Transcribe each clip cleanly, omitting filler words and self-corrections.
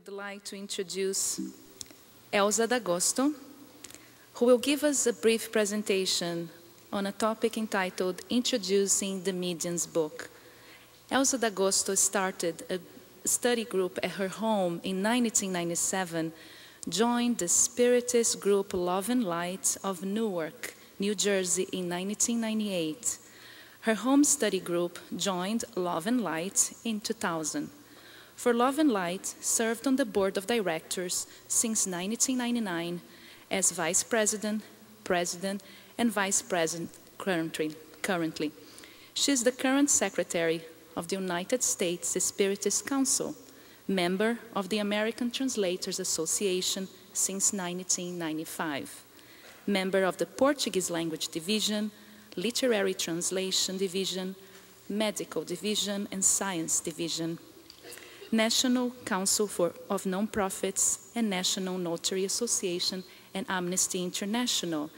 would like to introduce Elza D'Agosto, who will give us a brief presentation on a topic entitled Introducing the Medium's Book. Elza D'Agosto started a study group at her home in 1997, joined the Spiritist group Love and Light of Newark, New Jersey in 1998. Her home study group joined Love and Light in 2000. For Love and Light, served on the board of directors since 1999 as vice president, president, and vice president currently. She is the current secretary of the United States Spiritist Council, member of the American Translators Association since 1995, member of the Portuguese Language Division, Literary Translation Division, Medical Division, and Science Division, National Council of Nonprofits, and National Notary Association and Amnesty International.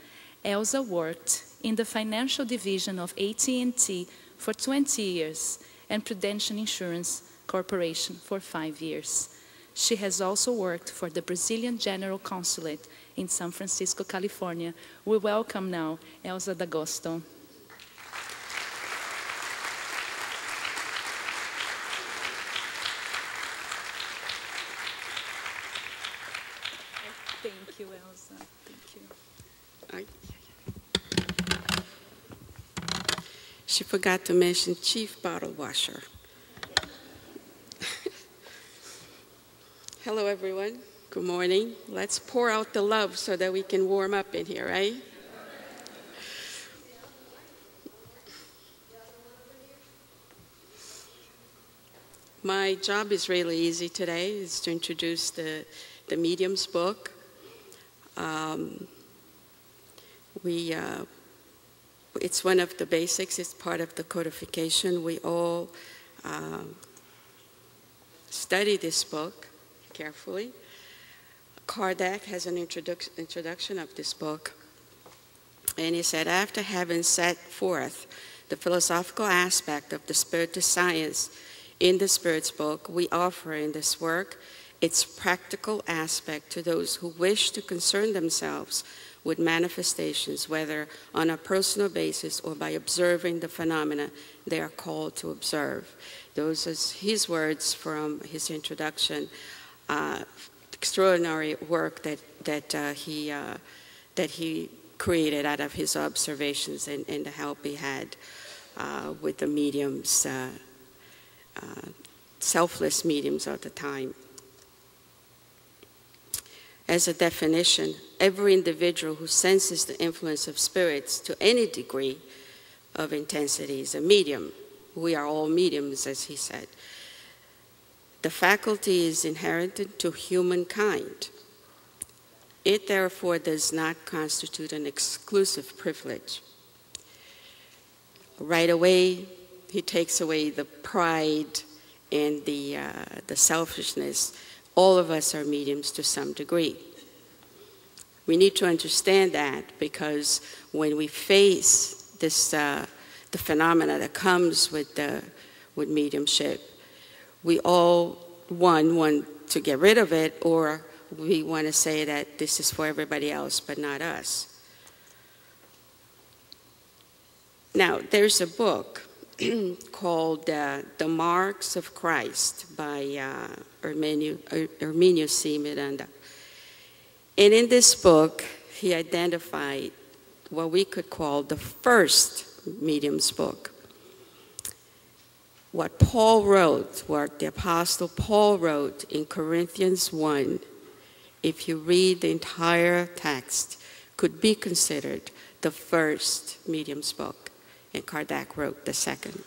Elza worked in the financial division of AT&T for 20 years and Prudential Insurance Corporation for 5 years. She has also worked for the Brazilian General Consulate in San Francisco, California. We welcome now Elza D'Agosto. Thank you, Elza. Thank you. She forgot to mention Chief Bottle Washer. Hello, everyone. Good morning. Let's pour out the love so that we can warm up in here, right? My job is really easy today. It's to introduce the Medium's book. It's one of the basics. It's part of the codification. We all study this book carefully. Kardec has an introduction of this book. And he said, after having set forth the philosophical aspect of the Spiritist science in the Spirit's book, we offer in this work its practical aspect to those who wish to concern themselves with manifestations, whether on a personal basis or by observing the phenomena they are called to observe. Those are his words from his introduction. Extraordinary work that he created out of his observations and the help he had with the mediums, selfless mediums of the time. As a definition, every individual who senses the influence of spirits to any degree of intensity is a medium. We are all mediums, as he said. The faculty is inherent to humankind. It therefore does not constitute an exclusive privilege. Right away, he takes away the pride and the selfishness. All of us are mediums to some degree. We need to understand that, because when we face this, the phenomena that comes with mediumship, we all, want to get rid of it, or we want to say that this is for everybody else but not us. Now, there's a book called The Marks of Christ by Herminio C. Miranda. And in this book, he identified what we could call the first medium's book. What Paul wrote, what the Apostle Paul wrote in Corinthians 1, if you read the entire text, could be considered the first medium's book. And Kardec wrote the second.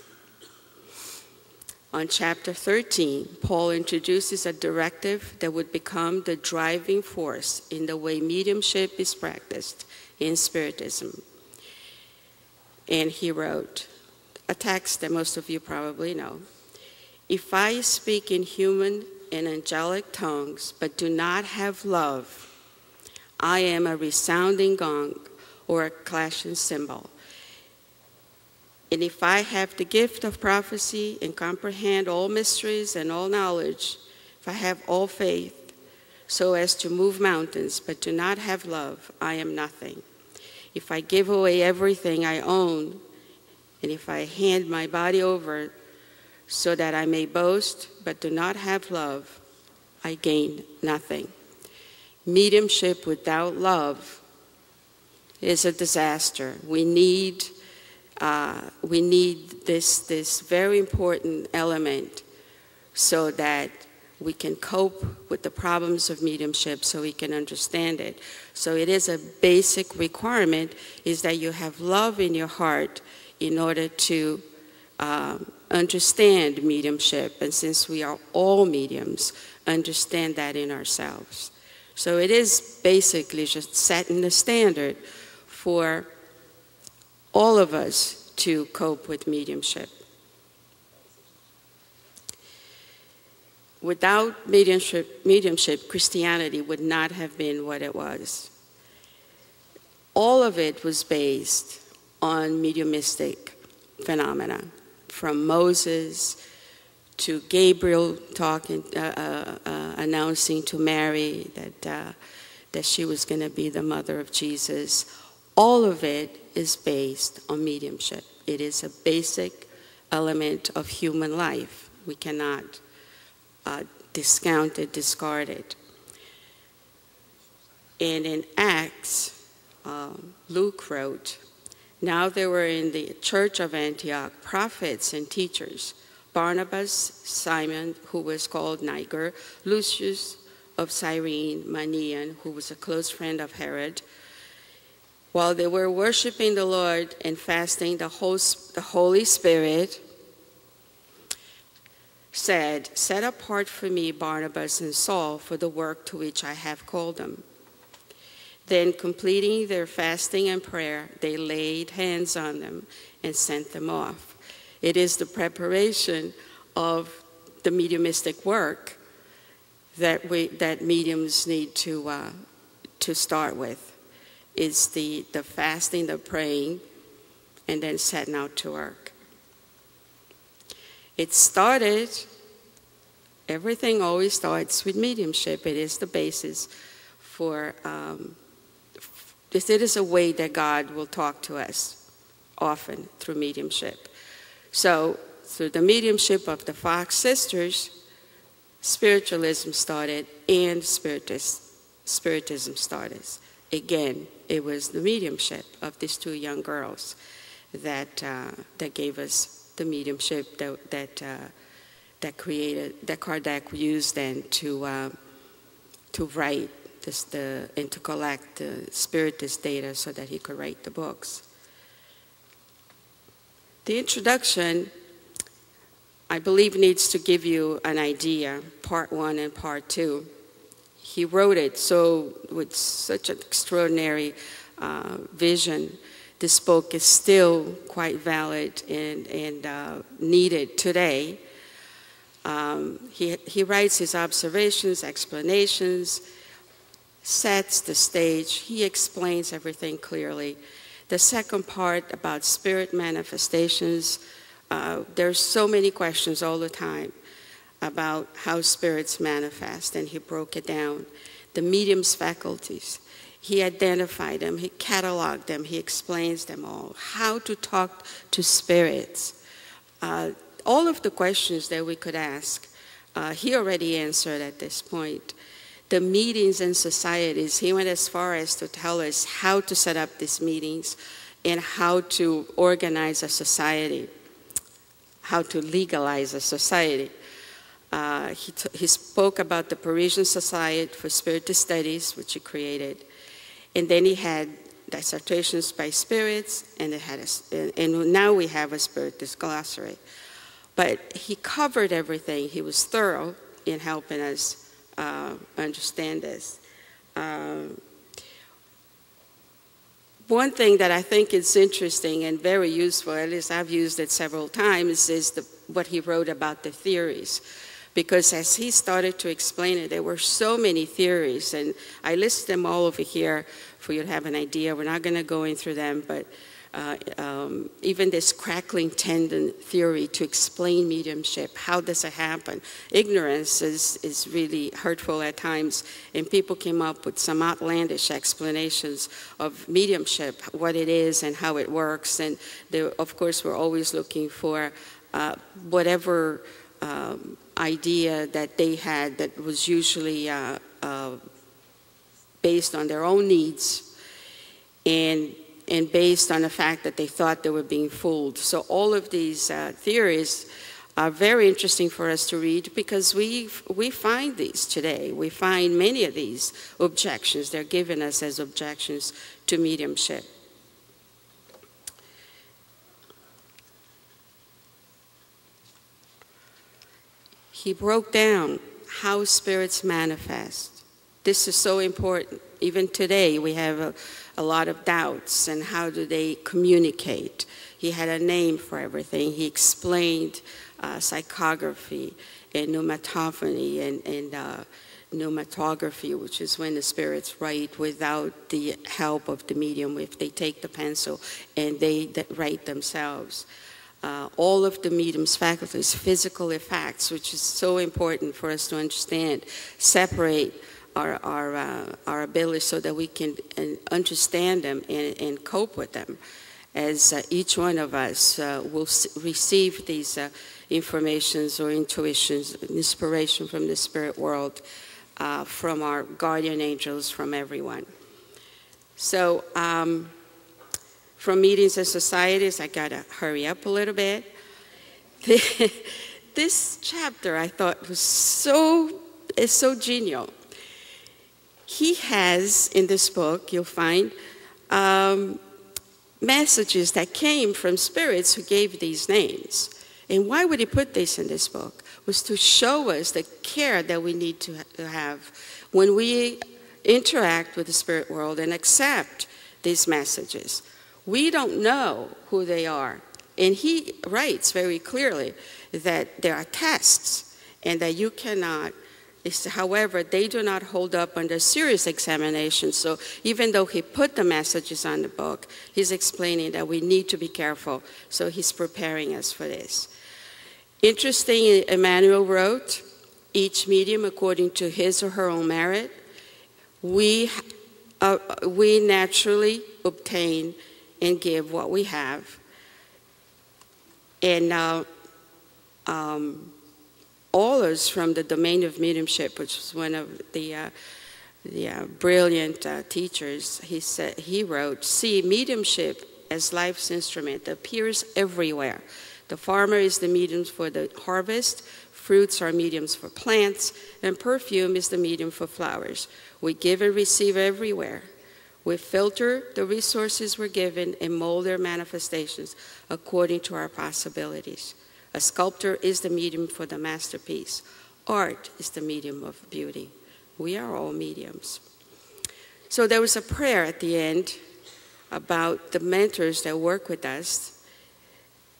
On chapter 13, Paul introduces a directive that would become the driving force in the way mediumship is practiced in Spiritism. And he wrote a text that most of you probably know. If I speak in human and angelic tongues but do not have love, I am a resounding gong or a clashing cymbal. And if I have the gift of prophecy and comprehend all mysteries and all knowledge, if If I have all faith so as to move mountains, but do not have love, I am nothing. If I give away everything I own, and if I hand my body over so that I may boast, but do not have love, I gain nothing. Mediumship without love is a disaster. We need this very important element so that we can cope with the problems of mediumship, so we can understand it. So it is a basic requirement, is that you have love in your heart in order to understand mediumship. And since we are all mediums, understand that in ourselves. So it is basically just setting the standard for all of us to cope with mediumship. Without mediumship, Christianity would not have been what it was. All of it was based on mediumistic phenomena, from Moses to Gabriel talking, announcing to Mary that she was going to be the mother of Jesus. All of it is based on mediumship. It is a basic element of human life. We cannot discount it, discard it. And in Acts, Luke wrote, now there were in the church of Antioch prophets and teachers, Barnabas, Simon, who was called Niger, Lucius of Cyrene, Manaen, who was a close friend of Herod. While they were worshiping the Lord and fasting, the Holy Spirit said, set apart for me Barnabas and Saul for the work to which I have called them. Then, completing their fasting and prayer, they laid hands on them and sent them off. It is the preparation of the mediumistic work that mediums need to start with. Is the fasting, the praying, and then setting out to work. It started, everything always starts with mediumship. It is the basis for, it is a way that God will talk to us often through mediumship. So through the mediumship of the Fox sisters, spiritualism started and spiritism started. Again, it was the mediumship of these two young girls that gave us the mediumship that Kardec used then to write and to collect the Spiritist data so that he could write the books. The introduction, I believe, needs to give you an idea, part 1 and part 2. He wrote it with such an extraordinary vision. This book is still quite valid and needed today. He writes his observations, explanations, sets the stage. He explains everything clearly. The second part about spirit manifestations, there's so many questions all the time about how spirits manifest, and he broke it down. The medium's faculties, he identified them, he cataloged them, he explains them all. How to talk to spirits. All of the questions that we could ask, he already answered at this point. The meetings and societies, he went as far as to tell us how to set up these meetings and how to organize a society, how to legalize a society. He spoke about the Parisian Society for Spiritist Studies, which he created. And then he had dissertations by spirits, and now we have a Spiritist glossary. But he covered everything. He was thorough in helping us understand this. One thing that I think is interesting and very useful, at least I've used it several times, is what he wrote about the theories. Because as he started to explain it, there were so many theories, and I list them all over here for you to have an idea. We're not going to go in through them, but even this crackling tendon theory to explain mediumship. How does it happen? Ignorance is really hurtful at times, and people came up with some outlandish explanations of mediumship, what it is and how it works. And they, of course, we're always looking for whatever idea that they had that was usually based on their own needs and based on the fact that they thought they were being fooled. So all of these theories are very interesting for us to read because we find these today. We find many of these objections. They're given us as objections to mediumship. He broke down how spirits manifest. This is so important. Even today, we have a lot of doubts, and how do they communicate? He had a name for everything. He explained psychography and pneumatophony and pneumatography, which is when the spirits write without the help of the medium, if they take the pencil and they write themselves. All of the medium's faculties, physical effects, which is so important for us to understand, separate our ability so that we can understand them and cope with them, as each one of us will receive these informations or intuitions, inspiration from the spirit world, from our guardian angels, from everyone. So from meetings and societies, I gotta hurry up a little bit. This chapter I thought was so genial. He has, in this book, you'll find messages that came from spirits who gave these names. And why would he put this in this book? Was to show us the care that we need to have when we interact with the spirit world and accept these messages. We don't know who they are. And he writes very clearly that there are tests and that you cannot. However, they do not hold up under serious examination. So even though he put the messages on the book, he's explaining that we need to be careful. So he's preparing us for this. Interesting, Emmanuel wrote, each medium according to his or her own merit, we naturally obtain and give what we have. And Allers from the domain of mediumship, which was one of the brilliant teachers, he wrote, see, mediumship as life's instrument appears everywhere. The farmer is the medium for the harvest, fruits are mediums for plants, and perfume is the medium for flowers. We give and receive everywhere. We filter the resources we're given and mold their manifestations according to our possibilities. A sculptor is the medium for the masterpiece. Art is the medium of beauty. We are all mediums. So there was a prayer at the end about the mentors that work with us.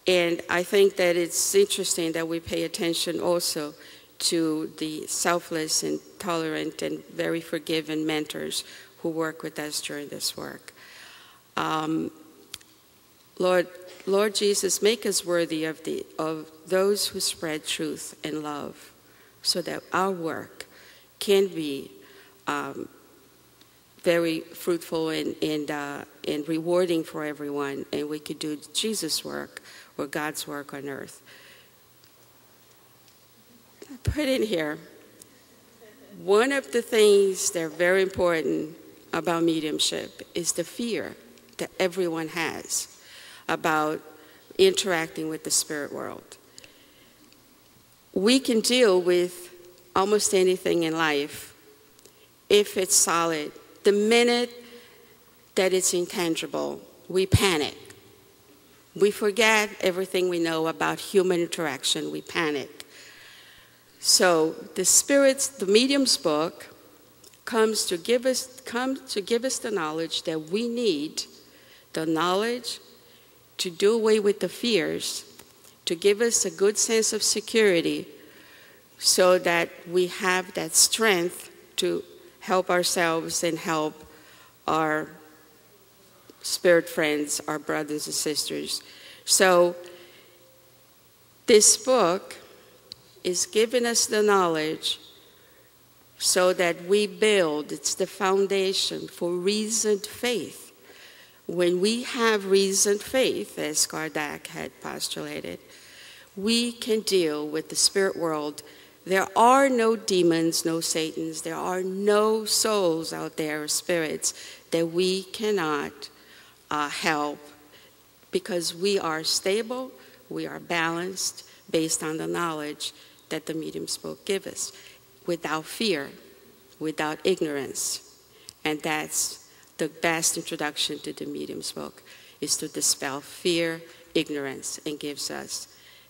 And I think that it's interesting that we pay attention also to the selfless and tolerant and very forgiving mentors who work with us during this work. Lord Jesus, make us worthy of those who spread truth and love so that our work can be very fruitful and rewarding for everyone, and we could do Jesus' work or God's work on earth. I put in here, one of the things that are very important about mediumship is the fear that everyone has about interacting with the spirit world. We can deal with almost anything in life if it's solid. The minute that it's intangible, we panic. We forget everything we know about human interaction. We panic. So the medium's book comes to give us the knowledge that we need, the knowledge to do away with the fears, to give us a good sense of security so that we have that strength to help ourselves and help our spirit friends, our brothers and sisters. So this book is giving us the knowledge so that we build, it's the foundation for reasoned faith. When we have reasoned faith, as Kardec had postulated, we can deal with the spirit world. There are no demons, no Satans. There are no souls out there, or spirits, that we cannot help, because we are stable, we are balanced, based on the knowledge that the medium's book gives us, without fear, without ignorance. And that's the best introduction to the medium's book, is to dispel fear, ignorance, and gives us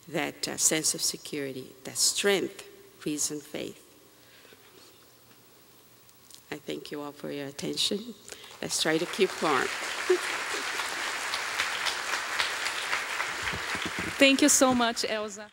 that sense of security, that strength, reason, faith. I thank you all for your attention. Let's try to keep calm. Thank you so much, Elza.